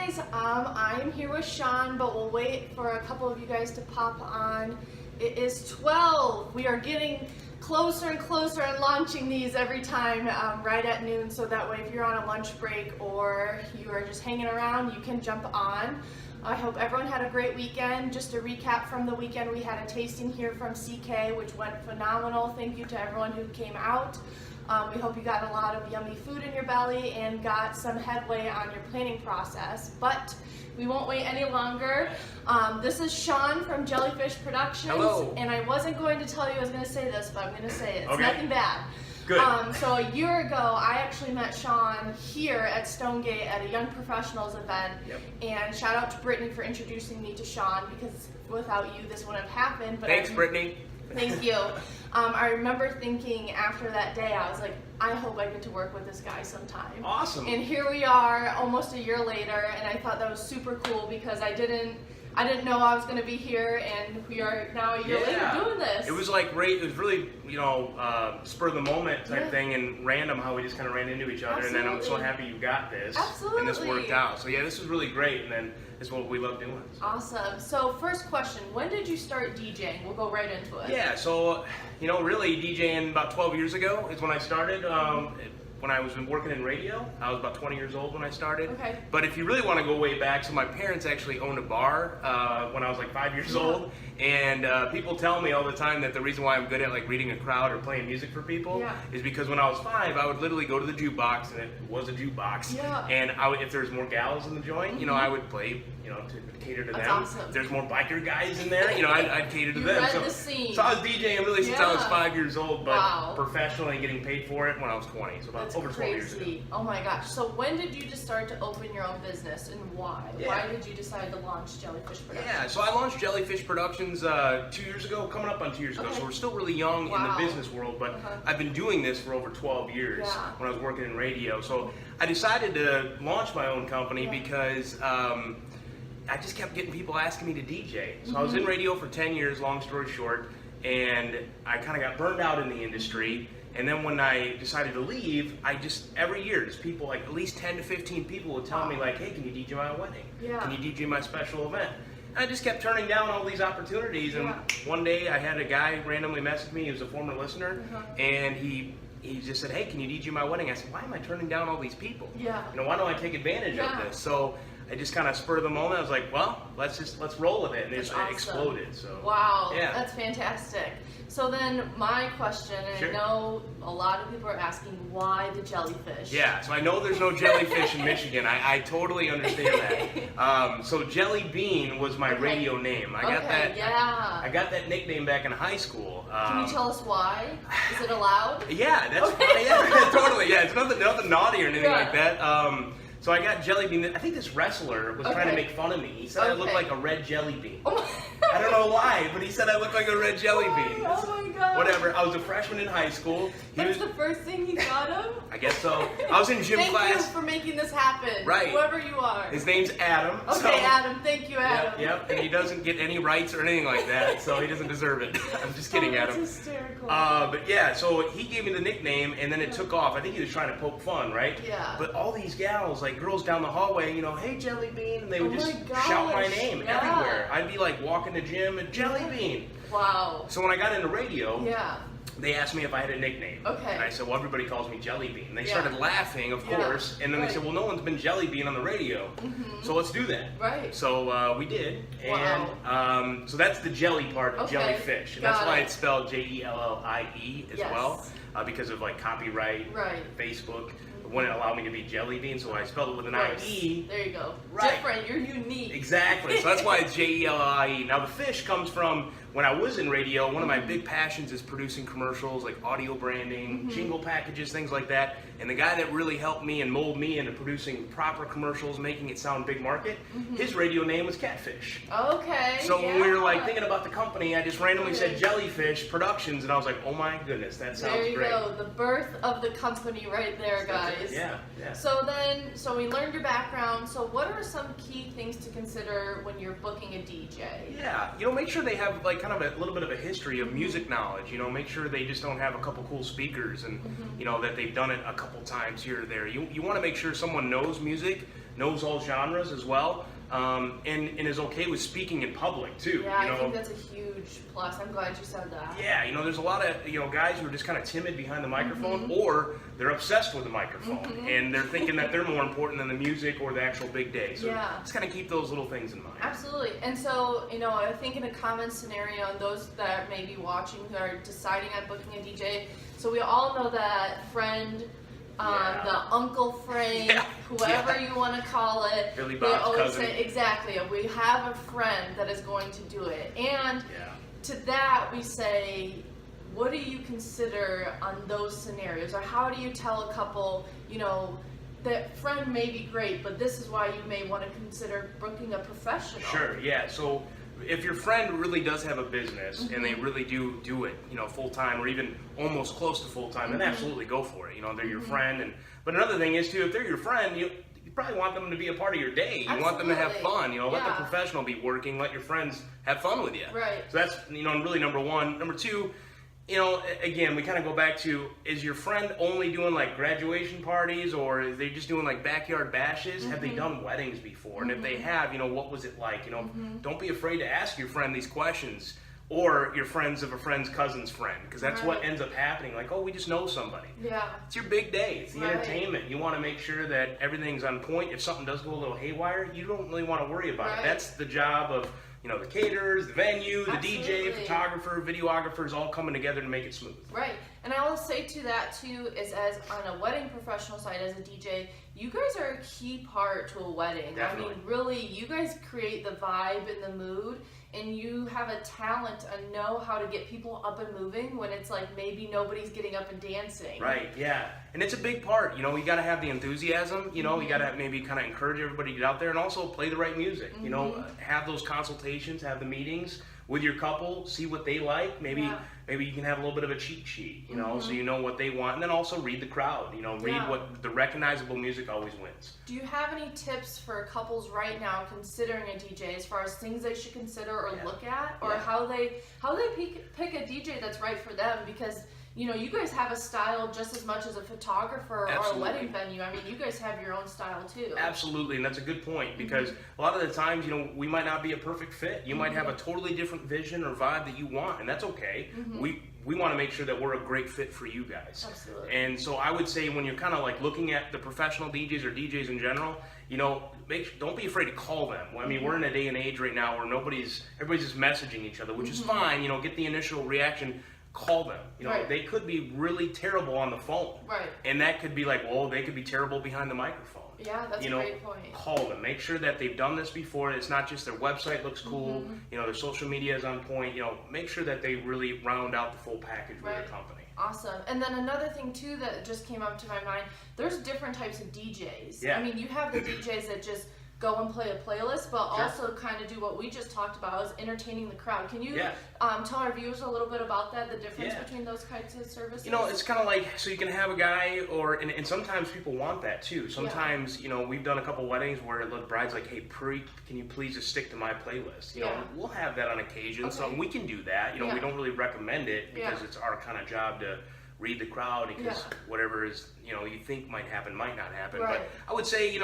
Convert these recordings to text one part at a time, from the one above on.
guys, I'm here with Shawn, but we'll wait for a couple of you guys to pop on. It is 12. We are getting closer and closer and launching these every time right at noon, so that way if you're on a lunch break or you are just hanging around, you can jump on. I hope everyone had a great weekend. Just a recap from the weekend, we had a tasting here from CK, which went phenomenal. Thank you to everyone who came out. We hope you got a lot of yummy food in your belly and got some headway on your planning process. But we won't wait any longer. This is Shawn from Jellyfish Productions. Hello. And I wasn't going to tell you I was going to say this, but I'm going to say it. It's Okay. nothing bad. Good. So a year ago, I actually met Shawn here at Stonegate at a Young Professionals event. Yep. And shout out to Brittany for introducing me to Shawn, because without you, this wouldn't have happened. But Thanks, Brittany. Thank you. I remember thinking after that day, I was like, I hope I get to work with this guy sometime. Awesome. And here we are, almost a year later, and I thought that was super cool because I didn't know I was going to be here, and we are now a year later doing this. It was like it was really, spur of the moment type thing, and random how we just kind of ran into each other. Absolutely. And then I'm so happy you got this. Absolutely. And this worked out. So yeah, this was really great, and then this is what we love doing. Awesome. So first question, when did you start DJing? We'll go right into it. Yeah, so, really DJing about 12 years ago is when I started. When I was working in radio, I was about 20 years old when I started. Okay. But if you really want to go way back, so my parents actually owned a bar when I was like 5 years old, and people tell me all the time that the reason why I'm good at like reading a crowd or playing music for people is because when I was 5, I would literally go to the jukebox, and it was a jukebox, and if there's more gals in the joint, I would play, to cater to them. Awesome. If there's more biker guys in there, I'd cater to them. Read the scene. So I was DJing really since I was 5 years old, but professionally getting paid for it when I was 20, so about over 12 years ago. Oh my gosh. So when did you just start to open your own business, and why? Why did you decide to launch Jellyfish Productions? Yeah, so I launched Jellyfish Productions 2 years ago, coming up on 2 years ago, so we're still really young in the business world, but I've been doing this for over 12 years when I was working in radio. So I decided to launch my own company because I just kept getting people asking me to DJ. So I was in radio for 10 years, long story short, and I kind of got burned out in the industry. And then when I decided to leave, every year, just people, like at least 10 to 15 people would tell me like, hey, can you DJ my wedding? Can you DJ my special event? And I just kept turning down all these opportunities. And one day I had a guy randomly message me, he was a former listener, and he just said, hey, can you DJ my wedding? I said, why am I turning down all these people? Why don't I take advantage of this? So I just kind of spurred of the moment. I was like, well, let's roll with it, and it exploded. So that's fantastic. So then my question, and I know a lot of people are asking, why the jellyfish? Yeah, so I know there's no jellyfish in Michigan. I totally understand that. So JellieBean was my radio name. I got that nickname back in high school. Can you tell us why? Is it allowed? Yeah, that's totally. Yeah, it's nothing naughty or anything like that. So I got JellieBean. I think this wrestler was trying to make fun of me. He said I looked like a red jelly bean. I don't know why, but he said I looked like a red jelly bean. Oh my god. Whatever. I was a freshman in high school. That's the first thing he thought of? I guess so. I was in gym class. Thank you for making this happen. Right. Whoever you are. His name's Adam. Okay, Adam. Thank you, Adam. Yep. And he doesn't get any rights or anything like that, so he doesn't deserve it. I'm just kidding, Adam. That's hysterical. But yeah, so he gave me the nickname, and then it took off. I think he was trying to poke fun, right? Yeah. But all these gals, like girls down the hallway, hey JellieBean, and they would just shout my name everywhere. I'd be like walking the gym and JellieBean. Wow. So when I got into radio, they asked me if I had a nickname. And I said, well, everybody calls me JellieBean. They started laughing, of course, and then they said, well, no one's been JellieBean on the radio, so let's do that. So we did, and so that's the jelly part of jellyfish. And that's why it's spelled Jellie as well, because of like copyright, Facebook. Wouldn't allow me to be JellieBean, so I spelled it with an I-E. There you go. Right. Different, you're unique. Exactly, so that's why it's Jellie. Now the fish comes from when I was in radio. One of my big passions is producing commercials, like audio branding, jingle packages, things like that. And the guy that really helped me and mold me into producing proper commercials, making it sound big market, his radio name was Catfish. Okay. So when we were like thinking about the company, I just randomly said Jellyfish Productions, and I was like, oh my goodness, that sounds great. There you go, the birth of the company right there, guys. Yeah. So we learned your background. So what are some key things to consider when you're booking a DJ? Yeah, make sure they have like kind of a little bit of a history of music knowledge. Make sure they just don't have a couple cool speakers and that they've done it a couple times here or there. You want to make sure someone knows music, knows all genres as well, and is okay with speaking in public too. Yeah, I think that's a huge plus. I'm glad you said that. Yeah, there's a lot of guys who are just kind of timid behind the microphone, or they're obsessed with the microphone, and they're thinking that they're more important than the music or the actual big day. So just kind of keep those little things in mind. Absolutely. And so, I think in a common scenario, and those that may be watching who are deciding on booking a DJ, so we all know that friend, the uncle friend, whoever you want to call it. Billy Bob's always cousin. say, exactly, we have a friend that is going to do it. And to that we say, what do you consider on those scenarios? Or how do you tell a couple, that friend may be great, but this is why you may want to consider booking a professional? Sure, yeah. So if your friend really does have a business and they really do it, full time or even almost close to full time, then absolutely go for it. They're your friend. But another thing is too, if they're your friend, you probably want them to be a part of your day. You want them to have fun. Let the professional be working. Let your friends have fun with you. Right. So that's really number one. Number two, again, we kind of go back to, is your friend only doing like graduation parties, or is they just doing like backyard bashes? Have they done weddings before? And if they have, what was it like? Don't be afraid to ask your friend these questions, or your friends of a friend's cousin's friend, because that's what ends up happening. Like, oh, we just know somebody. Yeah. It's your big day. It's the entertainment. You want to make sure that everything's on point. If something does go a little haywire, you don't really want to worry about it. That's the job of the caterers, the venue, the DJ, photographer, videographers, all coming together to make it smooth. Right. And I will say to that too, is as on a wedding professional side, as a DJ, you guys are a key part to a wedding. Definitely. I mean, really, you guys create the vibe and the mood, and you have a talent and know how to get people up and moving when it's like maybe nobody's getting up and dancing. Right, yeah. And it's a big part. You got to have the enthusiasm. You got to maybe kind of encourage everybody to get out there and also play the right music. Have those consultations, have the meetings with your couple, see what they like. Maybe you can have a little bit of a cheat sheet, so you know what they want. And then also read the crowd, read what the recognizable music always wins. Do you have any tips for couples right now considering a DJ as far as things they should consider or look at, or how they pick a DJ that's right for them? Because you guys have a style just as much as a photographer or a wedding venue. I mean, you guys have your own style too. Absolutely, and that's a good point, because a lot of the times, we might not be a perfect fit. You might have a totally different vision or vibe that you want, and that's okay. We want to make sure that we're a great fit for you guys. Absolutely. And so I would say, when you're kind of like looking at the professional DJs or DJs in general, don't be afraid to call them. I mean, we're in a day and age right now where everybody's just messaging each other, which is fine. Get the initial reaction. Call them. They could be really terrible on the phone. Right. And that could be like, well, they could be terrible behind the microphone. Yeah, that's a great point. Call them. Make sure that they've done this before. It's not just their website looks cool. Their social media is on point. Make sure that they really round out the full package with their company. Awesome. And then another thing too that just came up to my mind, there's different types of DJs. Yeah. I mean, you have the DJs that just go and play a playlist, but also kind of do what we just talked about, is entertaining the crowd. Can you tell our viewers a little bit about that, the difference between those kinds of services? It's kind of like, so you can have a guy, and sometimes people want that too. Sometimes, we've done a couple weddings where the bride's like, hey, can you please just stick to my playlist? We'll have that on occasion, so we can do that. We don't really recommend it, because it's our kind of job to read the crowd, because whatever is, you think might happen, might not happen. But I would say,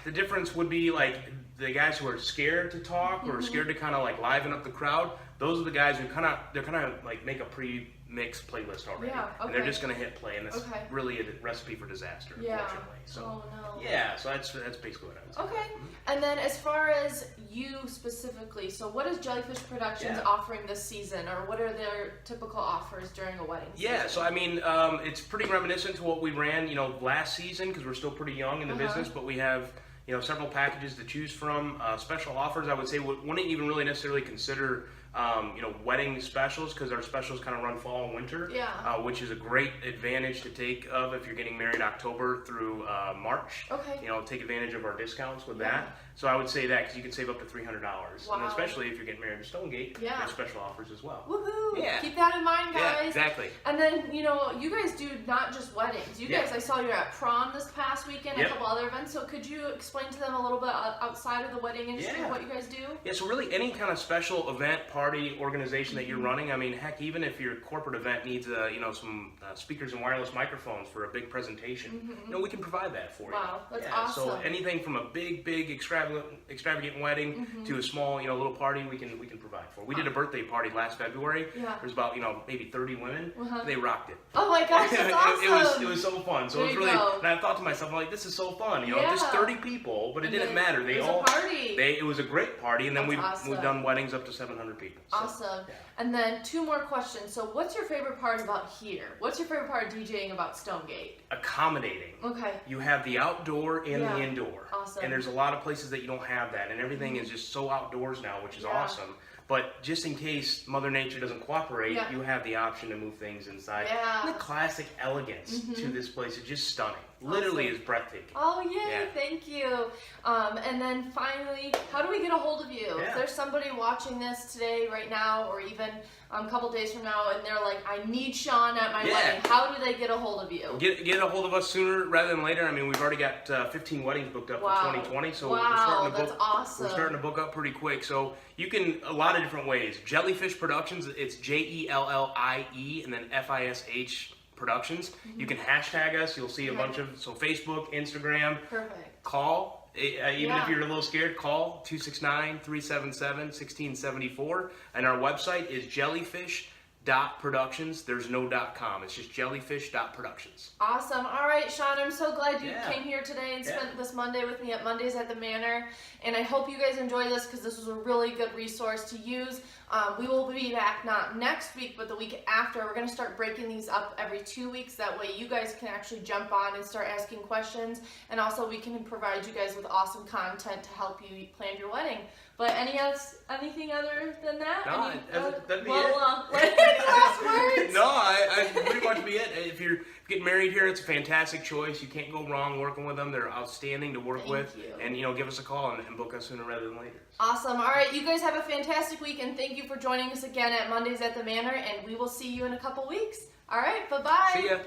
the difference would be like the guys who are scared to talk or scared to kind of like liven up the crowd. Those are the guys who they're kind of like make a pre-mixed playlist already, and they're just gonna hit play, and that's really a recipe for disaster, unfortunately. So so that's basically what I would say. And then as far as you specifically, so what is Jellyfish Productions offering this season, or what are their typical offers during a wedding season? So I mean, it's pretty reminiscent to what we ran, last season, because we're still pretty young in the business, but we have several packages to choose from. Special offers, I would say, wouldn't even really necessarily consider wedding specials, because our specials kind of run fall and winter, which is a great advantage to take of if you're getting married October through March. Take advantage of our discounts with that. So I would say that, because you can save up to $300, and especially if you're getting married in Stonegate, there's special offers as well. Woohoo! Keep that in mind, guys. Yeah, exactly. And then you guys do not just weddings. You guys, I saw you at prom this past weekend, a couple other events. So could you explain to them a little bit outside of the wedding industry what you guys do? So really any kind of special event, party, party organization that you're running, I mean, heck, even if your corporate event needs, some speakers and wireless microphones for a big presentation, we can provide that for you. Wow, that's awesome. So anything from a big extravagant wedding to a small, little party, we can provide for. We did a birthday party last February. Yeah. There was about, maybe 30 women. They rocked it. Oh my gosh, that's awesome. It was so fun. So it was really, and I thought to myself, I'm like, this is so fun. Just 30 people, but it didn't matter. It was a great party, and then we've done weddings up to 700 people. So, awesome. Yeah. And then 2 more questions. So what's your favorite part about here? What's your favorite part of DJing about Stonegate? Accommodating. Okay. You have the outdoor and the indoor. Awesome. And there's a lot of places that you don't have that, and everything is just so outdoors now, which is awesome. But just in case Mother Nature doesn't cooperate, you have the option to move things inside. Yeah. And the classic elegance to this place is just stunning. Literally is breathtaking. Oh, yay, thank you. And then finally, how do we get a hold of you? If there's somebody watching this today, right now, or even a couple days from now, and they're like, I need Shawn at my wedding, how do they get a hold of you? Get a hold of us sooner rather than later. I mean, we've already got 15 weddings booked up for 2020, so we're starting to book up pretty quick. So you can, a lot of different ways. Jellyfish Productions, it's Jellie and then FISH Productions. You can hashtag us. You'll see a bunch of, so Facebook, Instagram. Perfect. Call, even if you're a little scared, call 269-377-1674. And our website is jellyfish.productions. There's no .com. It's just jellyfish.productions. Awesome. All right, Shawn, I'm so glad you came here today and spent this Monday with me at Mondays at the Manor. And I hope you guys enjoy this because this was a really good resource to use. We will be back not next week, but the week after. We're going to start breaking these up every 2 weeks. That way you guys can actually jump on and start asking questions. And also we can provide you guys with awesome content to help you plan your wedding. But anything other than that? No, that'd be it. Any last words? No, I pretty much be it. If you're getting married here, it's a fantastic choice. You can't go wrong working with them. They're outstanding to work with. And, give us a call and book us sooner rather than later. Awesome. All right, you guys have a fantastic week, and thank you for joining us again at Mondays at the Manor, and we will see you in a couple weeks. All right, bye-bye. See ya.